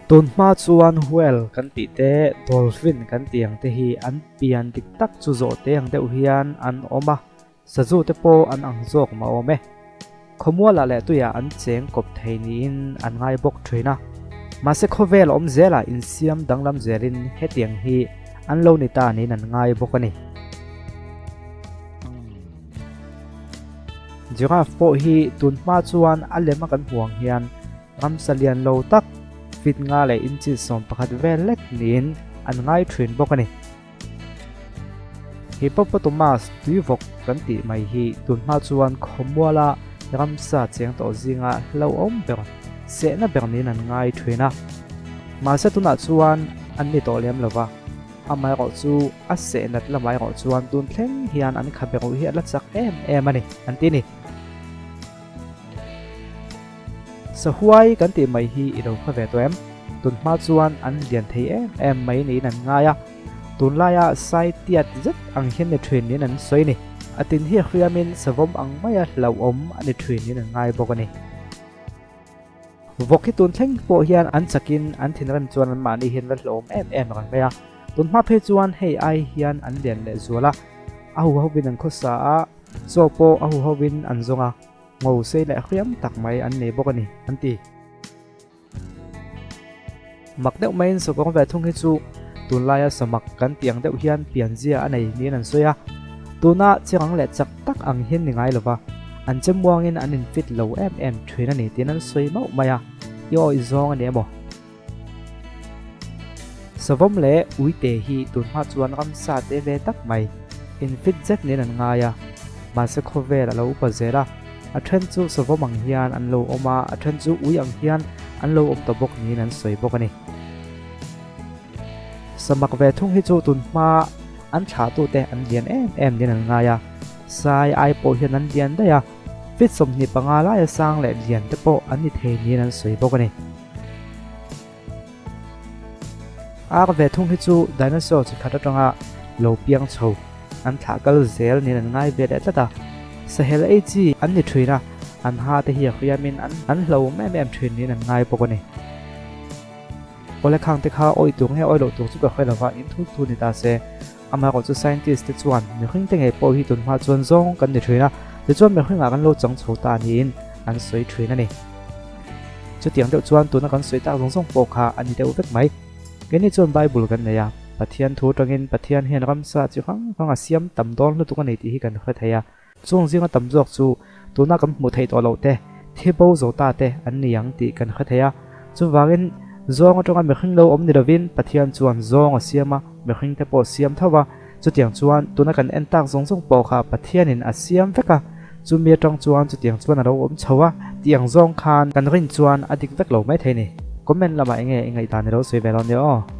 tun ma chuan whale kan ti te dolphin kan tiang te hi an pian dik tak chu zo te ang deuh hian an oma sazu te po an ang zok ma ome khomwala le tuya an cheng kop theinin an ngai bok thina mase khovel om zela in siam danglam zelin hetiang hi an lo ni ta ni nan ngai bok ani giraffe po hi tun ma chuan alema kan huang hian ram salian lo tak fit nga le in chi som pakhat vel lek nin an ngai thrin bok ani hippopotamus tuivok kan ti mai hi tun ma chuan khomwala ramsa cheng to zinga lo om ber se na ber nin an ngai thina ma se tuna chuan an ni to lem lova amai ro chu a se nat lamai ro chuan tun thleng hian an khaberu hi ala chak em ani an ti ni sa huai kan ti mai hi iro kha ve to em tun ma chuan an lian thei em mai ni nan ngaya tun laya sai tiat zet ang hian ne thrin ni nan soi ni atin hi khriamin savom ang maya lo om ani thrin ni nan ngai bok ani voki tun thleng po hian an chakin an thinran chuan an mani hian la hlom em rang maya tun ma phe chuan hei ai hian an lian le zuala ahu hobin an khosa a zopo ahu hobin an zonga ngô xây lại khuyam tắc máy ăn nề bốc ani ăn ti mặc đeo main số con về thung hết chu tuần lai sa mặc cắn tiếng đeo hiền biển zia anh này nên ăn xoya tuna chỉ ngang lệ chặt tắc ăn hiền ngay lova ăn chém muang in ăn in fit lâu em thuê anh này tiền ăn xoay máu maya yo izong anh em bo sa vom lệ ui tê hi tuần hoa chuan ram sa tê về tắc mày in fit jet nên ăn ngay mà sẽ khó về là lâu pa zera a then chu savom ang hian an lo oma a then chu ui ang hian an lo om to bok ni nan soi bok ani samak ve thung hi chu tun ma an tha tu te an lian em din an ngaya sai ai po hian an lian da ya fit som ni panga la ya sang le lian te po an ni the ni nan soi bok ani ar ve thung hi chu dinosaur chi khata tanga lo piang chho an tha kal zel ni nan ngai ve da ta sahel ag an ni thina an ha te hi khiamin an hlo em thrin ni nan ngai pok ani ole khang te kha oi tung he oi lo tung chu ka khoi lawa in thu ni ta se ama ko chu scientist te chuan mi khing te nge po hi tun ma chuan zong kan ni thina te chuan mi khing a kan lo chang chho ta ni in an soi thrin ani chu tiang deuh chuan tuna kan soi ta zong po kha ani deuh vek mai ke ni chuan bible kan neya pathian thu tangin pathian hen ramsa chi khang a siam tam dol lu tu kan nei ti hi kan khoi thaya chung zinga tam jok chu tuna kam mu thei to lo te thibo zo ta te an ni yang ti kan khathaya chu wangin zong atonga me khing lo om ni ravin pathian chuan zong a siama me khing te po siam thawa chu tiang chuan tuna kan en tak zong po kha pathian in a siam veka chu mi tong chuan chu tiang chuan a ro om chawa tiang zong khan kan rin chuan adik vek lo mai thei ni comment lama enge ngai ta ni ro soi velon yo